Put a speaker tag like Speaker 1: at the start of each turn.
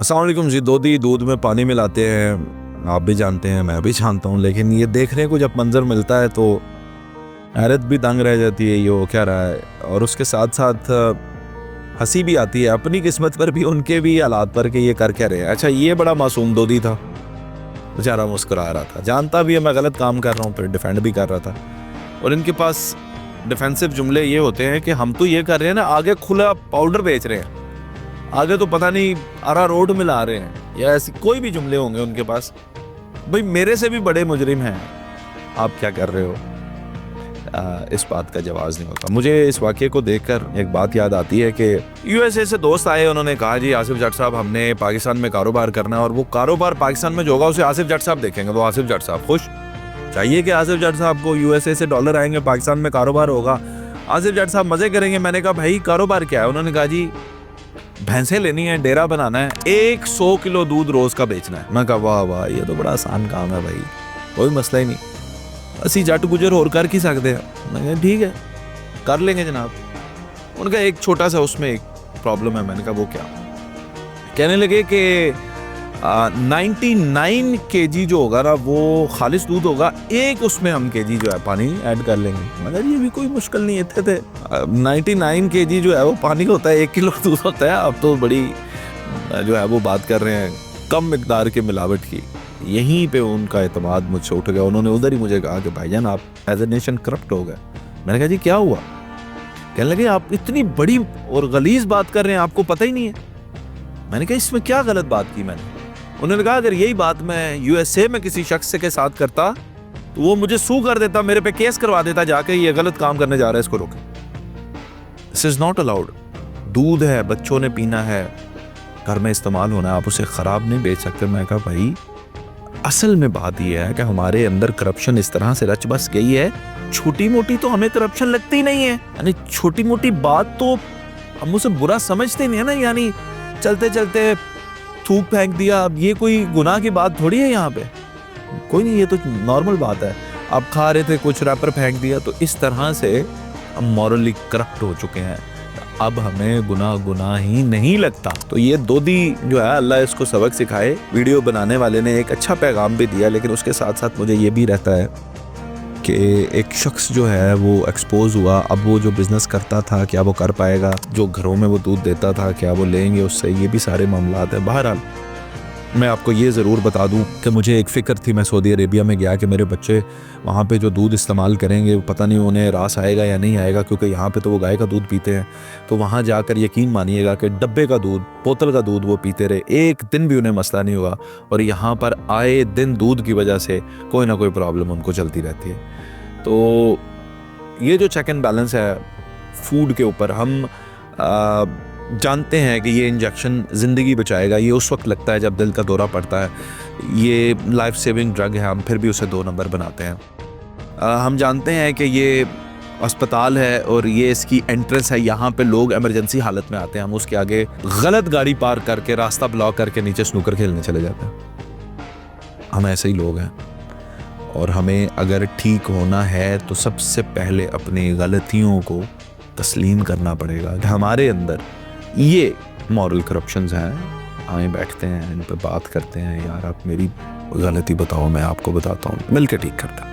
Speaker 1: अस्सलाम वालेकुम जी। दूध में पानी मिलाते हैं, आप भी जानते हैं, मैं भी जानता हूँ, लेकिन ये देखने को जब मंजर मिलता है तो हैरत भी दंग रह जाती है, ये हो क्या रहा है। और उसके साथ साथ हंसी भी आती है अपनी किस्मत पर भी, उनके भी हालात पर कि ये कर क्या रहे हैं। अच्छा, ये बड़ा मासूम दूधी था, बेचारा मुस्कुरा रहा था, जानता भी है मैं गलत काम कर रहा हूँ, फिर डिफेंड भी कर रहा था। और इनके पास डिफेंसिव जुमले ये होते हैं कि हम तो ये कर रहे हैं ना, आगे खुला पाउडर बेच रहे हैं, आगे तो पता नहीं अरारोट मिला रहे हैं, या ऐसे कोई भी जुमले होंगे उनके पास। भाई मेरे से भी बड़े मुजरिम हैं, आप क्या कर रहे हो? इस बात का जवाब नहीं होता। मुझे इस वाक़े को देखकर एक बात याद आती है कि यूएसए से दोस्त आए, उन्होंने कहा जी आसिफ जट साहब हमने पाकिस्तान में कारोबार करना है, और वो कारोबार पाकिस्तान में जो होगा उसे आसिफ जट साहब देखेंगे। तो आसिफ जट साहब खुश, चाहिए कि आसिफ जट साहब को यूएसए से डॉलर आएंगे, पाकिस्तान में कारोबार होगा, आसिफ जट साहब मजे करेंगे। मैंने कहा भाई कारोबार क्या है? उन्होंने कहा जी भैंसें लेनी है, डेरा बनाना है, 100 किलो दूध रोज का बेचना है। मैं कहा वाह वाह, ये तो बड़ा आसान काम है भाई, कोई मसला ही नहीं, असी जट गुजर और कर की सकते हैं। मैंने कहा ठीक है कर लेंगे जनाब। उनका एक छोटा सा उसमें एक प्रॉब्लम है। मैंने कहा वो क्या? कहने लगे कि 99 kg जो होगा ना वो खालिश दूध होगा, एक उसमें हम kg जो है पानी ऐड कर लेंगे। मगर ये भी कोई मुश्किल नहीं थे 99 kg जो है वो पानी होता है, 1 किलो दूध होता है। अब तो बड़ी जो है वो बात कर रहे हैं कम मिकदार के मिलावट की। यहीं पे उनका एतमाद मुझसे उठ गया। उन्होंने उधर ही मुझे कहा कि भाईजान आप एज ए नेशन करप्ट हो गए। मैंने कहा जी क्या हुआ? कहने लगे आप इतनी बड़ी और गलीज बात कर रहे हैं, आपको पता ही नहीं है। मैंने कहा इसमें क्या गलत बात की मैंने? उन्होंने कहा अगर यही बात मैं यूएसए में किसी शख्स के साथ करता तो वो मुझे सू कर देता, मेरे पे केस करवा देता जाके, ये गलत काम करने जा रहा है, इसको रोके। This is not allowed. दूध है, बच्चों ने पीना है, घर में इस्तेमाल होना है, आप उसे खराब नहीं बेच सकते। मैं कहा भाई असल में बात यह है कि हमारे अंदर करप्शन इस तरह से रच बस गई है, छोटी मोटी तो हमें करप्शन लगती ही नहीं है। यानी छोटी मोटी बात तो हम उसे बुरा समझते नहीं है ना, यानी चलते चलते थूक फेंक दिया, अब ये कोई गुनाह की बात थोड़ी है यहाँ पे, कोई नहीं, ये तो नॉर्मल बात है। आप खा रहे थे कुछ रैपर फेंक दिया, तो इस तरह से हम मॉरली करप्ट हो चुके हैं, अब हमें गुनाह ही नहीं लगता। तो ये दोदी जो है, अल्लाह इसको सबक सिखाए। वीडियो बनाने वाले ने एक अच्छा पैगाम भी दिया, लेकिन उसके साथ साथ मुझे ये भी रहता है कि एक शख्स जो है वो एक्सपोज हुआ। अब वो जो बिज़नेस करता था क्या वो कर पाएगा? जो घरों में वो दूध देता था क्या वो लेंगे उससे? ये भी सारे मामलात हैं। बहरहाल मैं आपको ये ज़रूर बता दूं कि मुझे एक फ़िक्र थी, मैं सऊदी अरेबिया में गया कि मेरे बच्चे वहाँ पे जो दूध इस्तेमाल करेंगे पता नहीं उन्हें रास आएगा या नहीं आएगा, क्योंकि यहाँ पे तो वो गाय का दूध पीते हैं। तो वहाँ जाकर यकीन मानिएगा कि डब्बे का दूध, बोतल का दूध वो पीते रहे, एक दिन भी उन्हें मसला नहीं हुआ। और यहाँ पर आए दिन दूध की वजह से कोई ना कोई प्रॉब्लम उनको चलती रहती है। तो ये जो चेक एंड बैलेंस है फूड के ऊपर, हम जानते हैं कि ये इंजेक्शन ज़िंदगी बचाएगा, ये उस वक्त लगता है जब दिल का दौरा पड़ता है, ये लाइफ सेविंग ड्रग है, हम फिर भी उसे 2 नंबर बनाते हैं। हम जानते हैं कि ये अस्पताल है और ये इसकी एंट्रेंस है, यहाँ पे लोग इमरजेंसी हालत में आते हैं, हम उसके आगे गलत गाड़ी पार करके, रास्ता ब्लॉक करके नीचे स्नूकर खेलने चले जाते हैं। हम ऐसे ही लोग हैं, और हमें अगर ठीक होना है तो सबसे पहले अपनी गलतियों को तस्लीम करना पड़ेगा। हमारे अंदर ये मॉरल करप्शंस हैं, आए बैठते हैं, इन पर बात करते हैं, यार आप मेरी गलती बताओ, मैं आपको बताता हूँ, मिलकर ठीक करते हैं।